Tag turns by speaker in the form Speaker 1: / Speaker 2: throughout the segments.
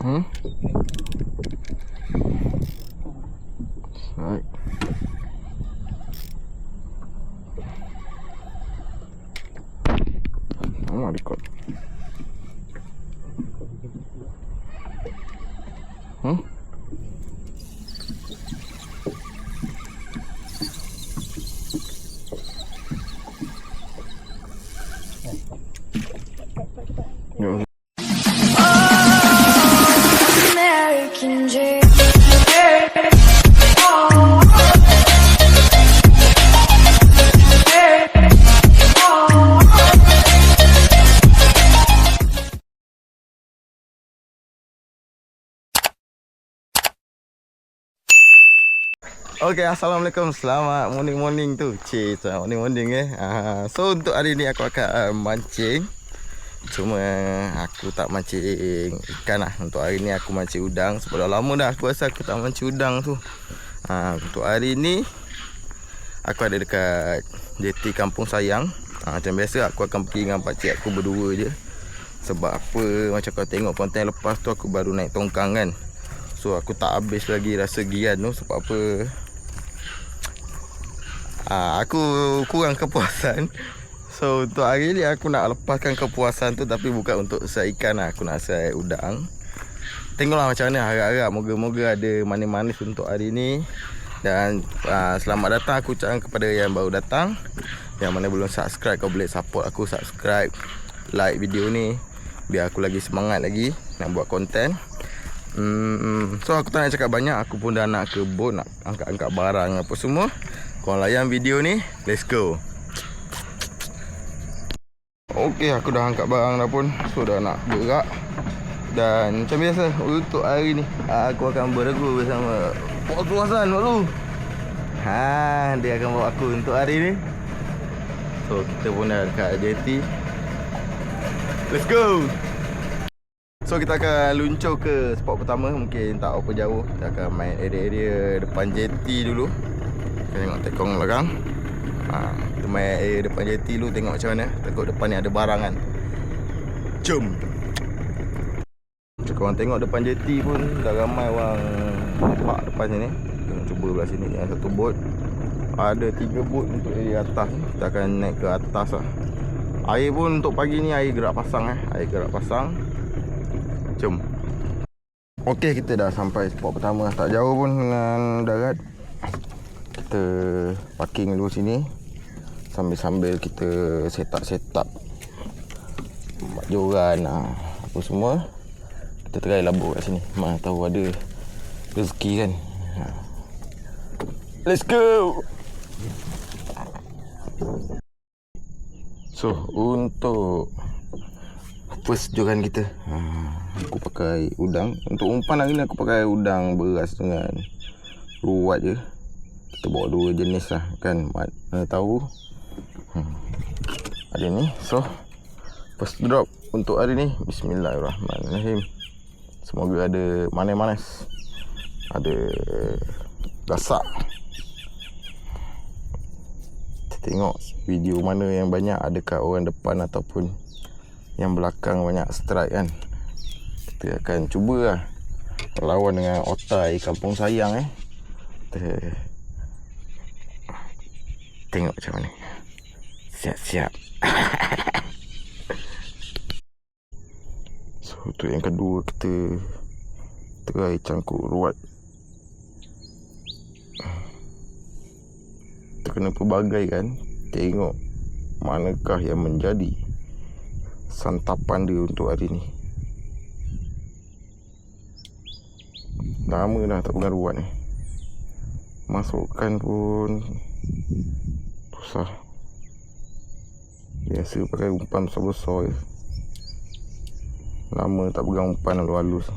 Speaker 1: Hmm? Right. Oh, record. Hmm? Yo.
Speaker 2: American dream.
Speaker 1: Okay, Assalamualaikum. Selamat morning tu. Selamat morning So untuk hari ni aku akan mancing. Cuma aku tak mancing ikan lah. Untuk hari ni aku mancing udang. Sebab dah lama dah aku rasa aku tak mancing udang tu. Untuk hari ni aku ada dekat jeti Kampung Sayang. Macam biasa aku akan pergi dengan pakcik aku berdua je. Sebab apa, macam kau tengok konten lepas tu aku baru naik tongkang kan. So aku tak habis lagi rasa gian tu. Sebab apa, aku kurang kepuasan. So untuk hari ni aku nak lepaskan kepuasan tu. Tapi bukan untuk sai ikan lah. Aku nak sai udang. Tengoklah macam mana, harap-harap moga-moga ada manis-manis untuk hari ni. Dan selamat datang aku ucapkan kepada yang baru datang. Yang mana belum subscribe, kau boleh support aku, subscribe, like video ni, biar aku lagi semangat lagi nak buat konten. So aku tak nak cakap banyak. Aku pun dah nak ke boat, nak angkat-angkat barang apa semua. Korang layan video ni, let's go. Okay, aku dah angkat barang dah pun. So dah nak gerak. Dan macam biasa untuk hari ni aku akan beregu bersama Pak Hasan dulu. Dia akan bawa aku untuk hari ni. So kita pun dah dekat jeti. Let's go. So kita akan luncur ke spot pertama. Mungkin tak apa jauh. Kita akan main area-area depan jeti dulu. Kita tengok tekong belakang. Kita main area depan jeti dulu. Tengok macam mana. Takut depan ni ada barang kan. Jom. Macam korang tengok depan jeti pun dah ramai orang nampak depan sini. Kita cuba belah sini. Yang satu bot. Ada 3 bot untuk area atas. Kita akan naik ke atas lah. Air pun untuk pagi ni air gerak pasang Air gerak pasang. Jom. Okey, kita dah sampai spot pertama. Tak jauh pun dengan darat. Kita parking dulu sini. Sambil-sambil kita set up joran apa semua. Kita try labur kat sini. Mana tahu ada rezeki kan. Let's go. So untuk first joran kita, aku pakai udang. Untuk umpan hari ni aku pakai udang beras dengan ruat je. Kita bawa 2 jenis lah kan. Mana tahu ada ni. So first drop untuk hari ni, bismillahirrahmanirrahim. Semoga ada manis-manis, ada gasak. Kita tengok video mana yang banyak. Adakah orang depan ataupun yang belakang banyak strike kan. Kita akan cuba lah lawan dengan otai Kampung Sayang Kita tengok macam mana. Siap-siap. So tu yang kedua, kita try cangkuk ruat. Kita kena pelbagai kan. Tengok manakah yang menjadi santapan dia untuk hari ni. Lama dah tak pegang ruat ni. Masukkan pun susah. Biasa pakai umpan besar-besar je. Lama tak pegang umpan halus-halus.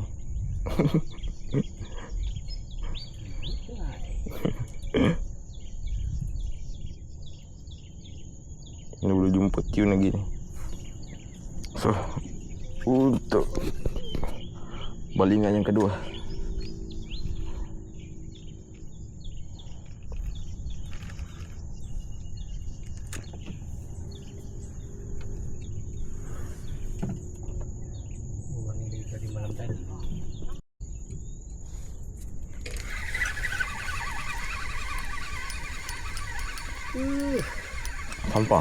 Speaker 1: Kita boleh jumpa tune lagi ni. So untuk balingan yang kedua,
Speaker 3: dari malam tadi.
Speaker 1: Sampah.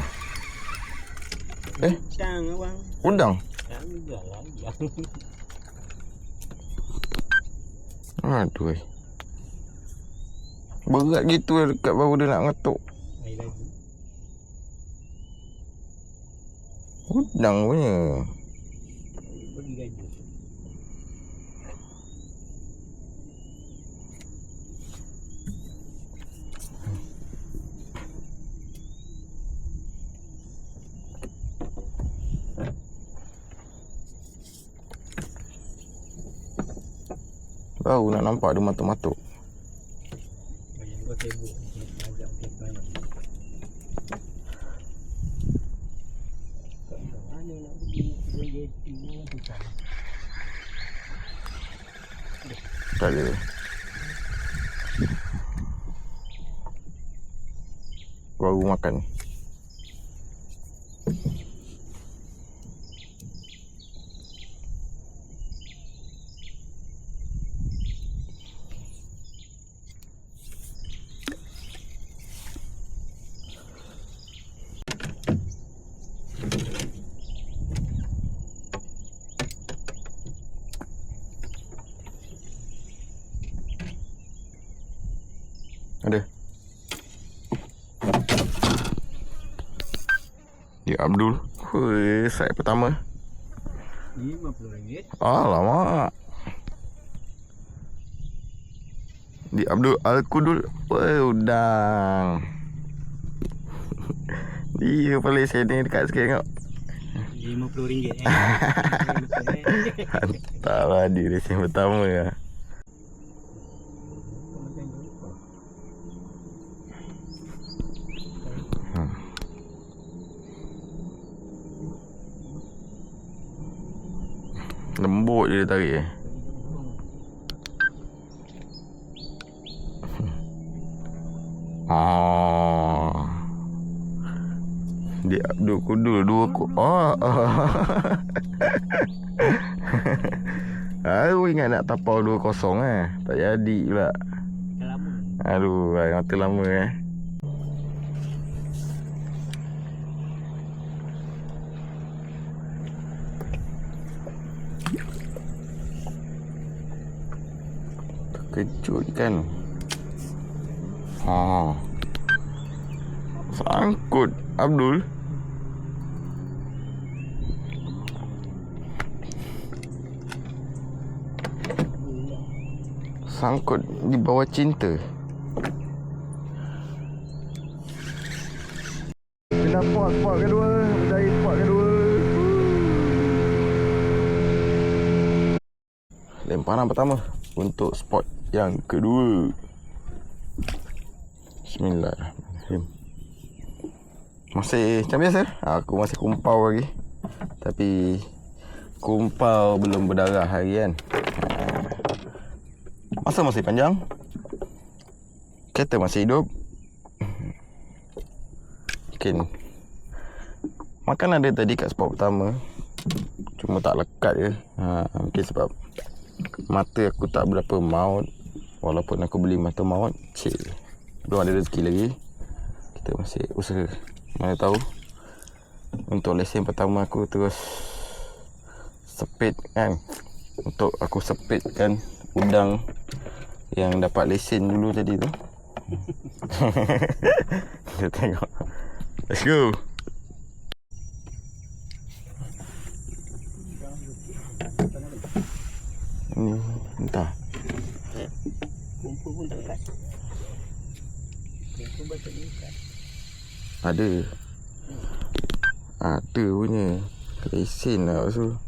Speaker 3: Cang abang.
Speaker 1: Udang.
Speaker 3: Cang juga lah.
Speaker 1: Aduh. Berat gitu dekat baru dia nak ngetuk.
Speaker 3: Air lagi.
Speaker 1: Udang punya.
Speaker 3: Bagi gaji.
Speaker 1: Baru nak nampak dia matuk-matuk.
Speaker 3: Banyak buat tembok. Ajak kita nak. Mana nak pergi jeti ni susah.
Speaker 1: Tak ada. Baru makan. Ada. Ya Abdul. Hui, saiz pertama.
Speaker 3: RM50.
Speaker 1: Alamak. Di Abdul Al-Kudul. Woi, udang. Dia paling sini dekat sikit tengok.
Speaker 3: RM50
Speaker 1: Hantarlah di racing pertama lah. Lembut je dia tarik. Dia Abdul Kudul 2 kok. Aku ingat nak tapau 2-0 tak jadi pula.
Speaker 3: lama.
Speaker 1: Aduh, mata lama Kejut kan. Sangkut Abdul. Sangkut di bawah cinta. Kena pot kedua. Berjaya pot kedua. Lemparan pertama untuk spot yang kedua. Bismillahirrahmanirrahim. Masih macam biasa. Aku masih kumpau lagi. Tapi kumpau belum berdarah hari kan. Masa masih panjang. Kereta masih hidup. Mungkin makan ada tadi kat spot pertama. Cuma tak lekat je. Mungkin sebab mata aku tak berapa maut. Walaupun aku beli mata maut, belum ada rezeki lagi. Kita masih usaha. Mana tahu. Untuk lesen pertama aku terus sepit kan. Untuk aku sepitkan udang yang dapat lesen dulu tadi tu. Kita tengok. Let's go. Ni entah.
Speaker 3: Kumpul pun dekat. Kumpul betul dekat.
Speaker 1: Ada. Ada punya. Lesen lah tu.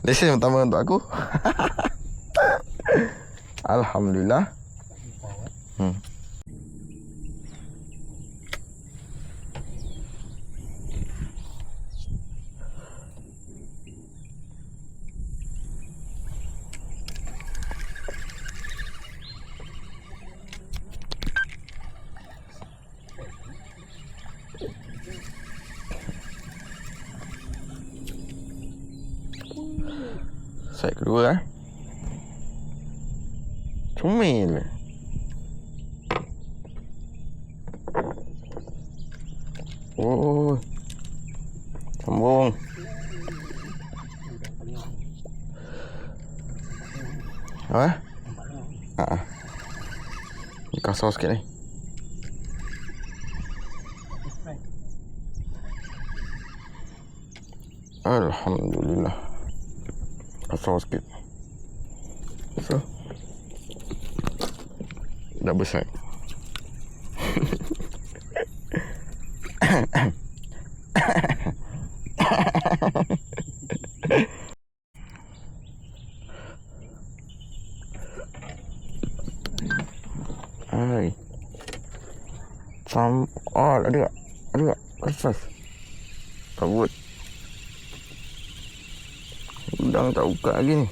Speaker 1: Lesen pertama untuk aku. Alhamdulillah. Saiz kedua Comel. Oh. Sambung. Apa? Ni kasar sikit ni. Alhamdulillah. Kasar sikit. So. Dah besar. Hai. Ada tak? Keras. Kabut. Udang tak buka lagi ni.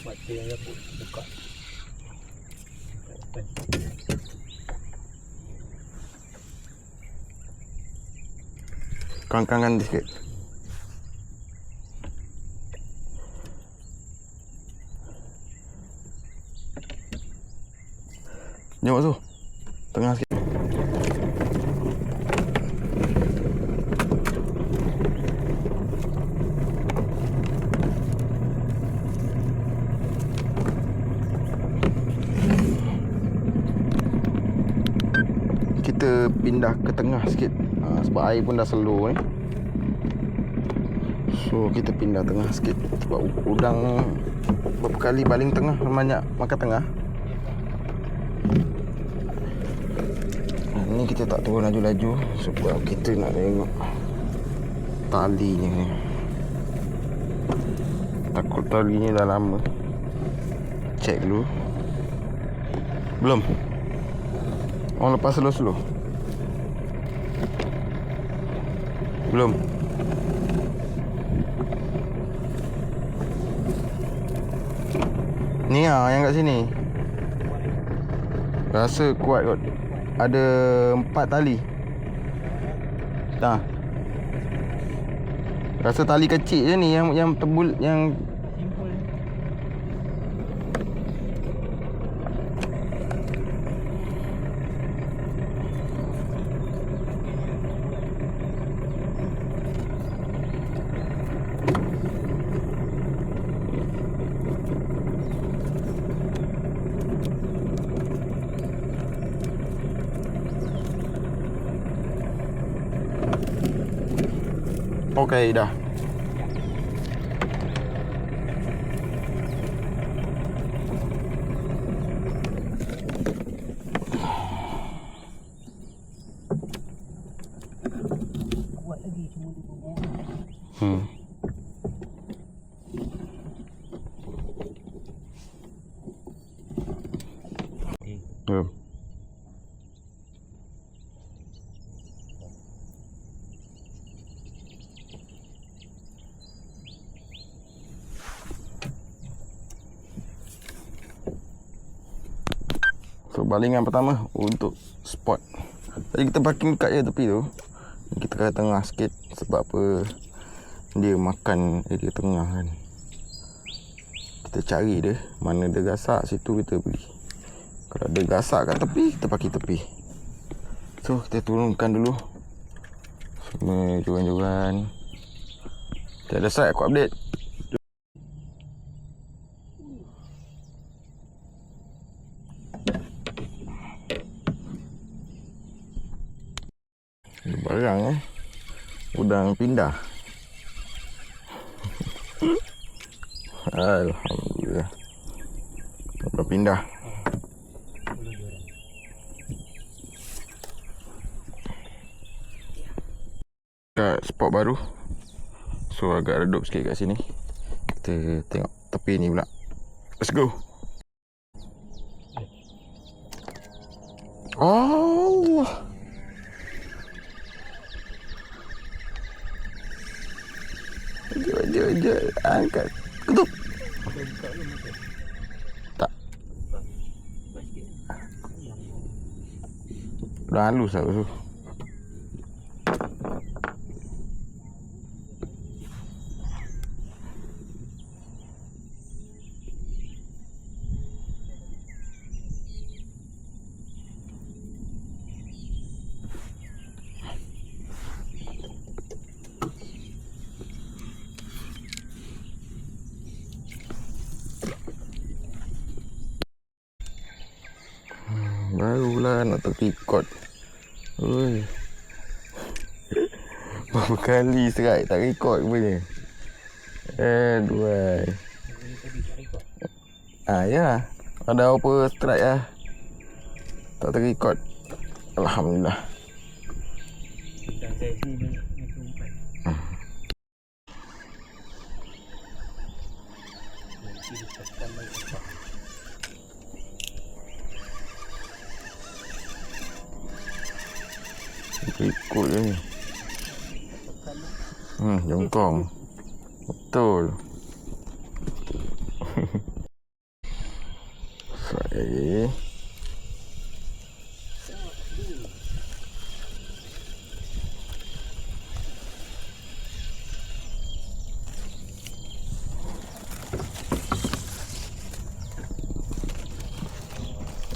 Speaker 3: Buat tu yang aku buka.
Speaker 1: Kangkangan dia sikit. Jom tu. Tengah sikit. Kita pindah ke tengah sikit. Sebab air pun dah slow ni. So kita pindah tengah sikit. Sebab udang berapa kali baling tengah, banyak makan tengah. Ni kita tak turun laju-laju sebab kita nak tengok talinya ni. Takut talinya dah lama. Cek dulu. Belum. Orang lepas slow-slow. Belum. Ni yang kat sini. Rasa kuat kot. Ada 4 tali. Dah. Rasa tali kecil je ni yang tebul yang okey dah.
Speaker 3: Kuat lagi cuma dia berbual.
Speaker 1: So balingan pertama untuk spot. Tadi kita parking dekat je tepi tu. Kita ke tengah sikit. Sebab apa? Dia makan area tengah kan. Kita cari dia. Mana dia gasak, situ kita pergi. Kalau dia gasak kat tepi, kita parking tepi. So kita turunkan dulu semua joran-joran. Tiada side aku update. Barang udang pindah. Alhamdulillah. Udang pindah. Kat spot baru. So agak redup sikit kat sini. Kita tengok tepi ni pula. Let's go. Allah. Jom, angkat. Ketuk. Tak. Dah halus lah tu. nak terikot. Oi. Berapa kali strike tak rekod punya. Aduh. Ya. Ada apa strike lah. Tak terikot. Alhamdulillah.
Speaker 3: Dan saya ni macam umpan. Mesti ditekan lagi.
Speaker 1: Ikut je ni. Jongkong. Betul. Saya.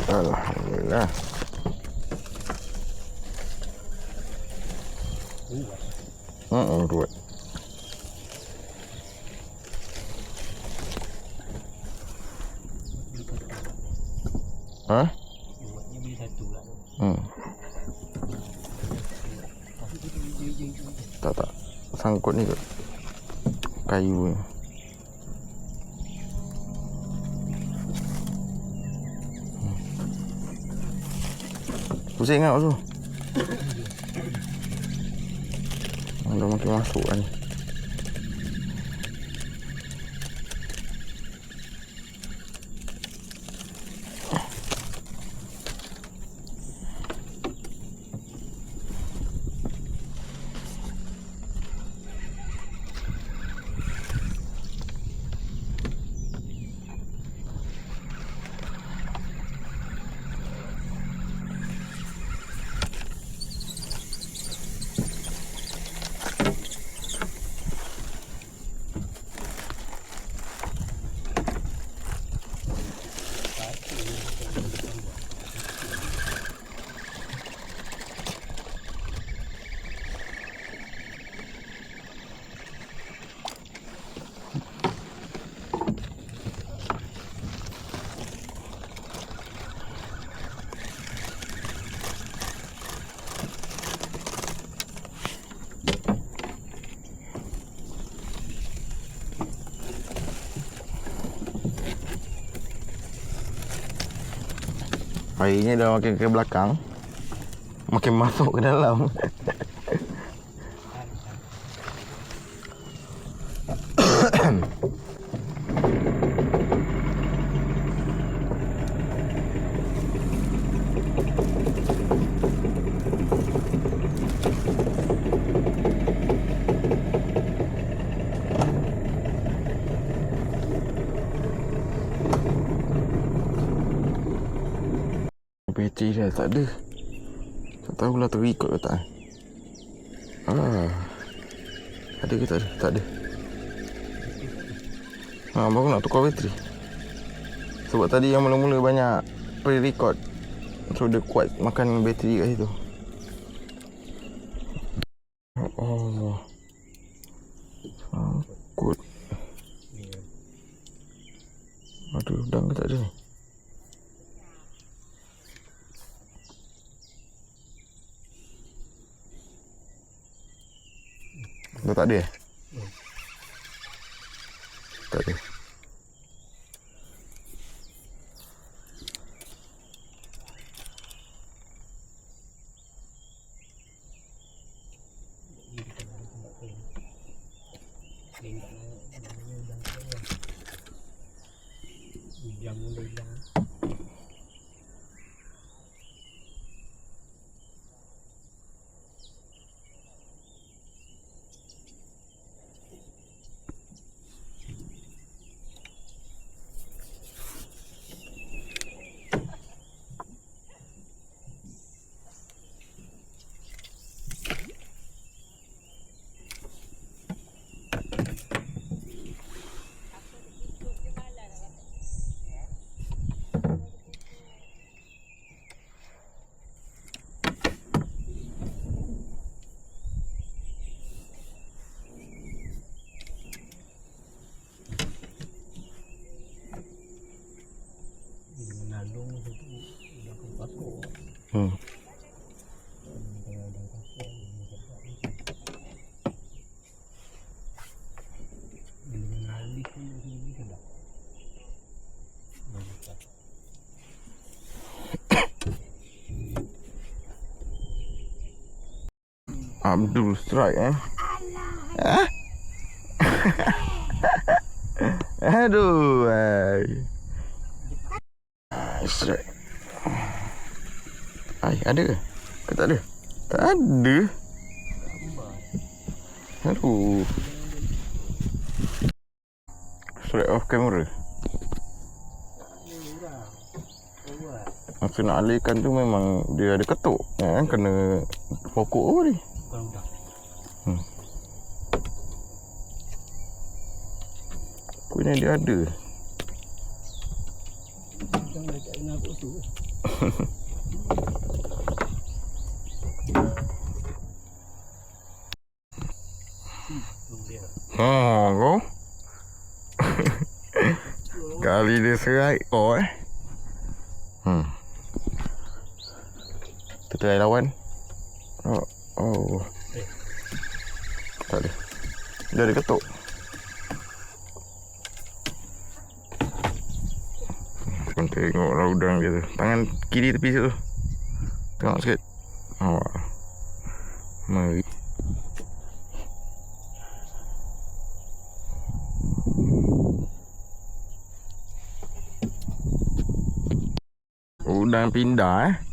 Speaker 1: Alhamdulillah. Ruat. Ha?
Speaker 3: Buatnya beli satu lah.
Speaker 1: Tak. Sangkut ni kot. Kayu ni. Pusing kan tu? Dah makin masuk kan. Airnya dah makin ke belakang. Makin masuk ke dalam. Bateri dah tak ada. Tak tahulah terikut ke tak. Ada ke tak ada? Tak ada. Baru nak tukar bateri. Sebab tadi yang mula-mula banyak pre-record. So dia kuat makan bateri kat situ. Allah. Sangkut. Aduh, udang ke tak ada ni? Dah tak ada? Tak ada.
Speaker 3: Ujang mula hilang.
Speaker 1: Abdul strike Ha? Aduh. Strike. Ada ke? Ke tak ada? Tak ada. Aduh. Strike off camera. Masa nak alihkan tu memang dia ada ketuk kan, kena pokok apa ni. Punya dia ada. Kau kali dia serai kau Kita try lawan. Oh. Tak ada. Dia ada ketuk. Kau tengoklah udang dia tu. Tangan kiri tepi situ. Tengok sikit. Mari. Udang pindah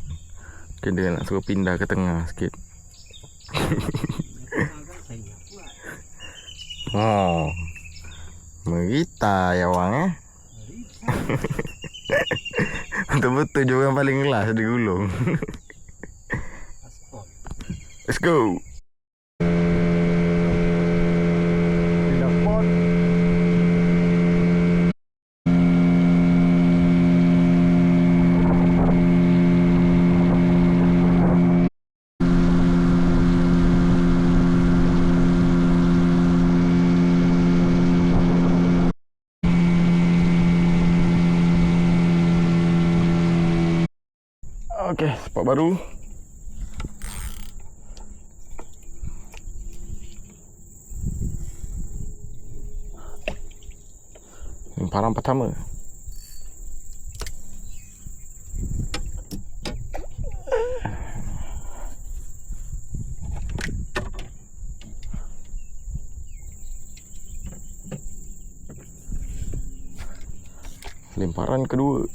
Speaker 1: Dia nak suruh pindah ke tengah sikit. Merita ya wang Betul-betul je orang paling kelas dia gulung. Let's go. Okey, spot baru. Lemparan pertama. Lemparan kedua.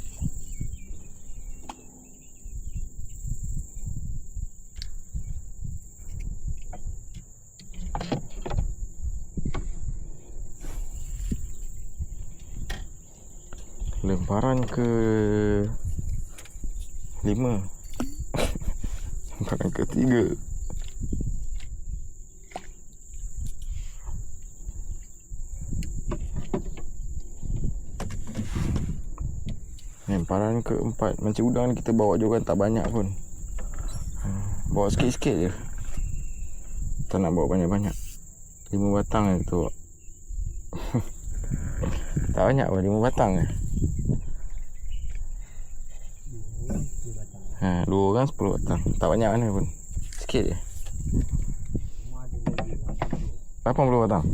Speaker 1: Lemparan ke 5. Lemparan ke 3. Lemparan ke 4. Macam udang ni kita bawa juga tak banyak pun. Bawa sikit-sikit je. Tak nak bawa banyak-banyak. 5 batang je kita bawa. Tak banyak pun, 5 batang je. 2 orang 10 batang. Tak banyak mana pun. Sikit je. 80 batang.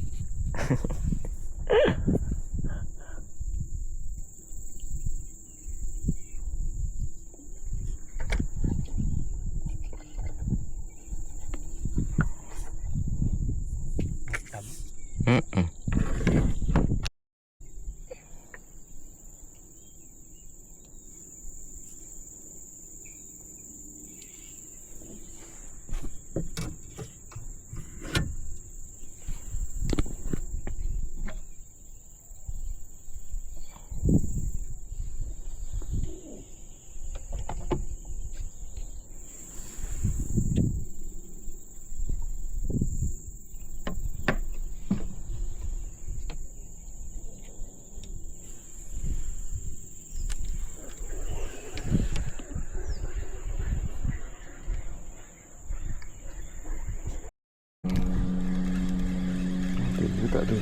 Speaker 1: Tak ada.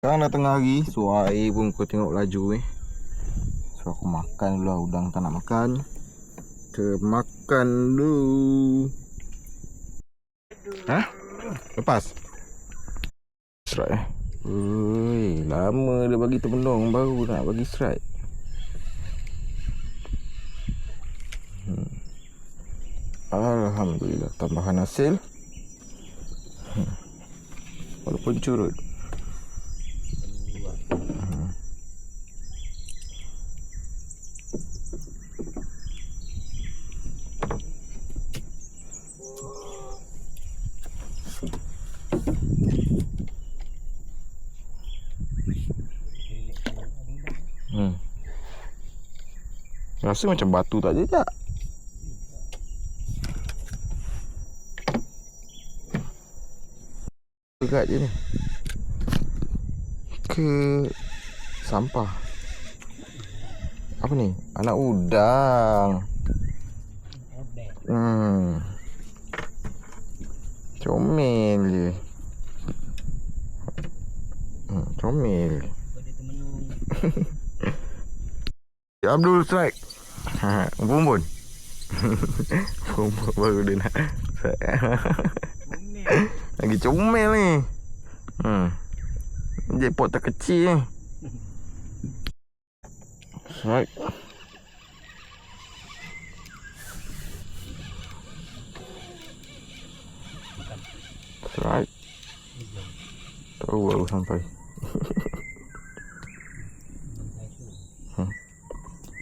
Speaker 1: Sekarang dah tengah hari. So air pun kau tengok laju So aku makan dulu lah. Udang tak nak makan. Kita makan dulu. Hah? Lepas? Strike Ui, lama dia bagi terbenung. Baru nak bagi strike. Alhamdulillah. Tambahan hasil. Walaupun curut. Rasa macam batu tak jejak. Dekat je ni. Ke sampah. Apa ni? Anak udang. Comel je. Comel. Abdul strike. Bumbun. Bumbun baru dia nak. Lagi comel ni. Jackpot terkecil ni. Strike. Strike. Tahu baru sampai.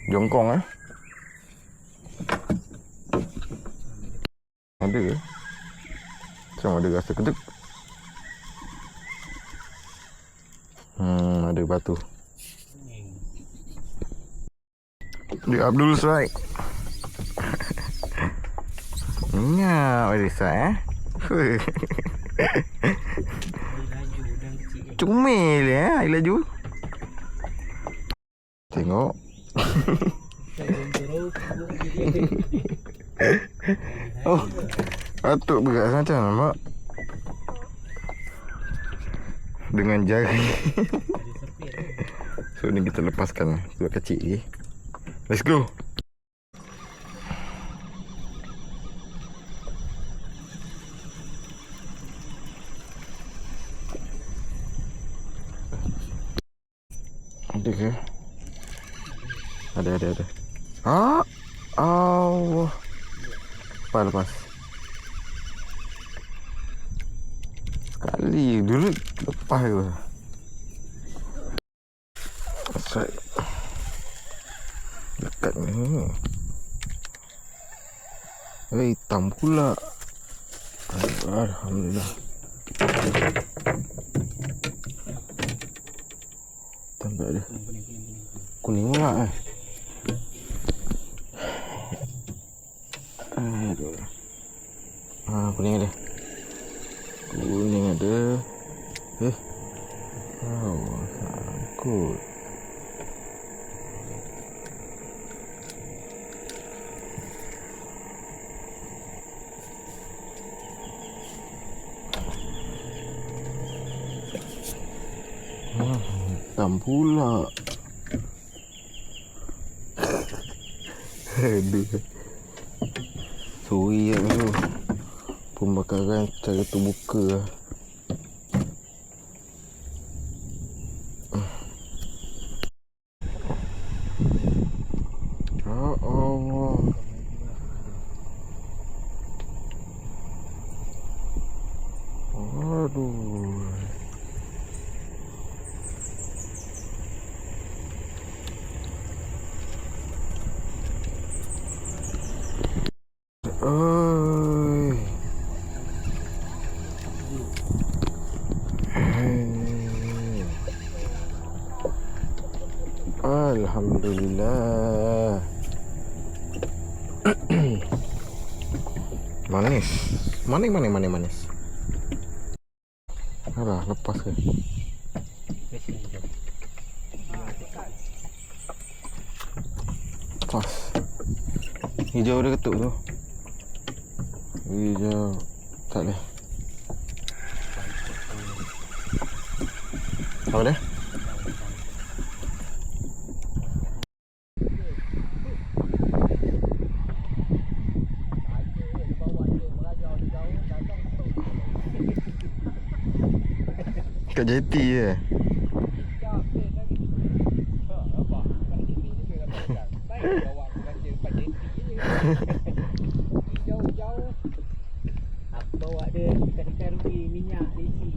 Speaker 1: Jongkong Ada ke? Macam ada rasa kedek. Ada batu. Di Abdul strike. Ingat ada strike Comel air laju. Tengok. Oh, patut berat macam nampak. Dengan jari. So ni kita lepaskan buat kecil lagi. Let's go. Ada ke? Ada. Allah. Lepas. Sekali dulu lepas tu. Asal dekat ni. Hitam pula. Alhamdulillah. Tambah dia. Kuning pula Aduh. Kuning ada. Oh, sangkut. Hitam pula. Aduh. Sorry tu. Pembakaran cara terbuka. Ya Allah. Aduh. Alhamdulillah. Manis. Manis. Alah, lepas ke? Lepas. Hijau dia ketuk tu. Hijau. Tak boleh. Apa dia? Kat jeti je.
Speaker 3: Jauh-jauh. Aku bawa dia dekat rugi minyak isi.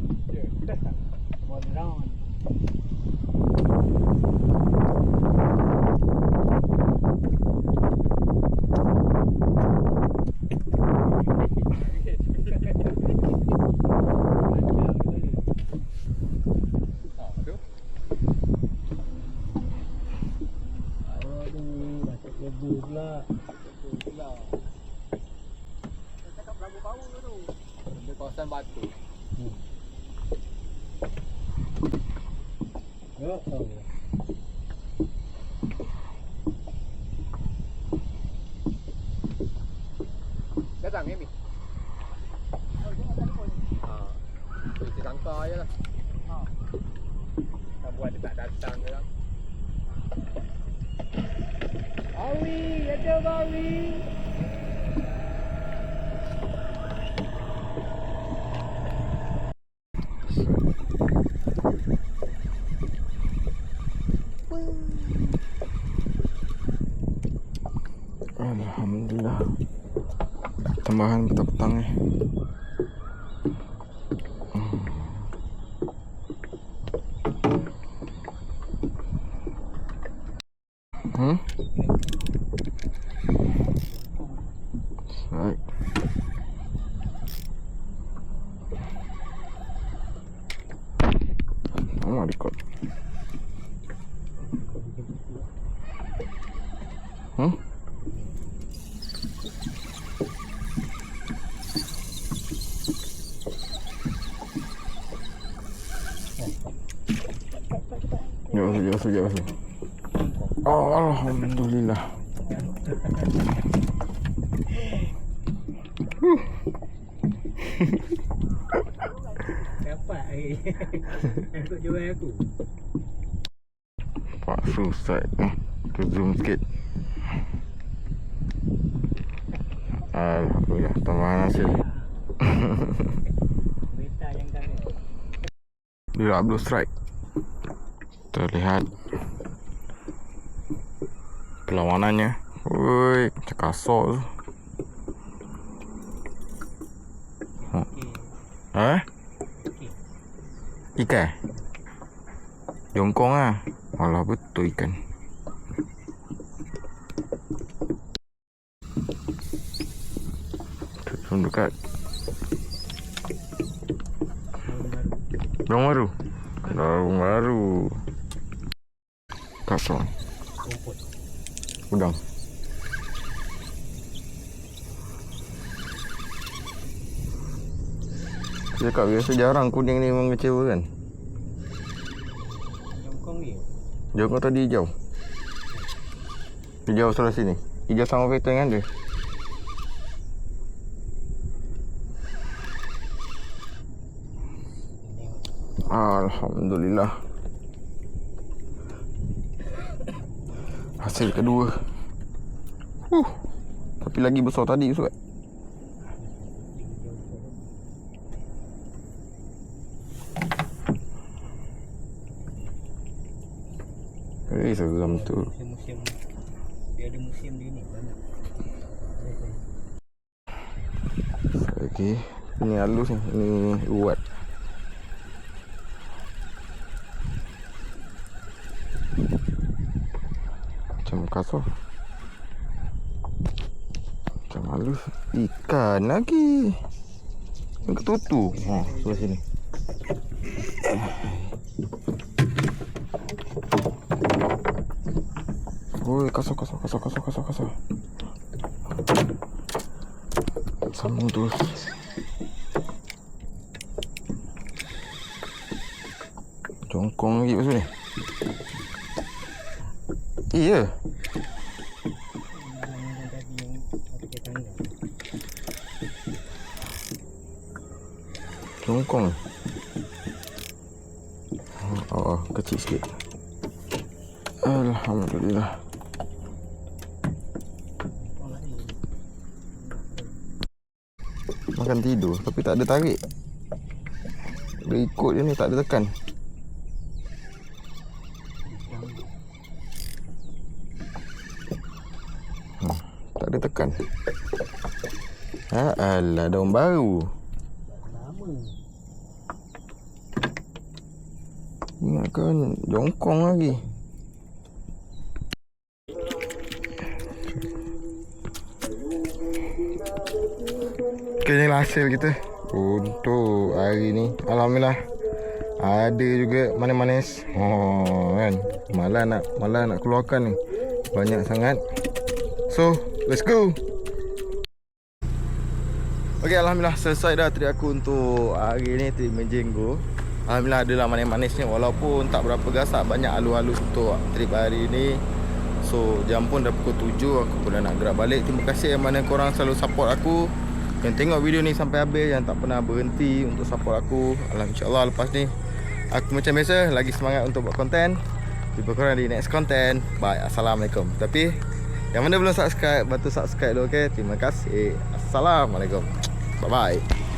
Speaker 3: All round. Pula. Cakap lagu bau tu. Di kawasan Batu. Ya, datang ni. Kita sangka je lah. Tak buat dia tak datang je lah. Awi, ada Awi.
Speaker 1: Alhamdulillah. Tambahan petang-petang ni. Right. Lama record. Jauh. Oh, alhamdulillah.
Speaker 3: Dapat aku jual aku.
Speaker 1: Pak susah. Kita zoom sikit. Alhamdulillah, tambahan hasil.
Speaker 3: Beta yang kami.
Speaker 1: Dia upload strike. Terlihat perlawanannya. Woi, macam kasar tu. Ikan? Jongkong lah. Alah, betul ikan. Zoom dekat. Daun baru. Daun baru. Kasar. Udang. Cakap biasa jarang kuning ni mengecewakan.
Speaker 3: Jongkong ni.
Speaker 1: Jongkong tadi hijau. Hijau sebelah sini. Hijau sama petang kan dia. Alhamdulillah. Hasil kedua. Tapi lagi besar tadi Ustaz. Seram tu.
Speaker 3: Musim-musim dia ada musim dia ni banyak.
Speaker 1: Okey, ini halus ni, ini uat. Macam kasar. Macam halus. Ikan lagi. Yang ketutu. Sebelah sini. Oi, kasar. Sambung terus. Jongkong lagi pasal ni. Iya. Jongkong. kecil sikit. Alhamdulillah. Makan tidur tapi tak ada tarik. Dia ikut je ni, tak ada tekan. Tak ada tekan. Alah, daun baru.
Speaker 3: Lama.
Speaker 1: Ingatkan jongkong lagi. Okay, inilah hasil kita untuk hari ni. Alhamdulillah. Ada juga manis-manis. Oh kan. Malah nak keluarkan ni. Banyak sangat. So, let's go. Okay, Alhamdulillah selesai dah trip aku untuk hari ni, trip Menjenggo. Alhamdulillah adalah manis-manisnya walaupun tak berapa gasak. Banyak alu-alu untuk trip hari ni. So, jam pun dah pukul 7. Aku pun dah nak gerak balik. Terima kasih yang mana korang selalu support aku, yang tengok video ni sampai habis, yang tak pernah berhenti untuk support aku. Alhamdulillah, insyaAllah lepas ni aku macam biasa lagi semangat untuk buat konten. Jumpa korang di next konten. Bye. Assalamualaikum. Tapi yang mana belum subscribe, bantu subscribe dulu, okay? Terima kasih. Assalamualaikum. Bye bye.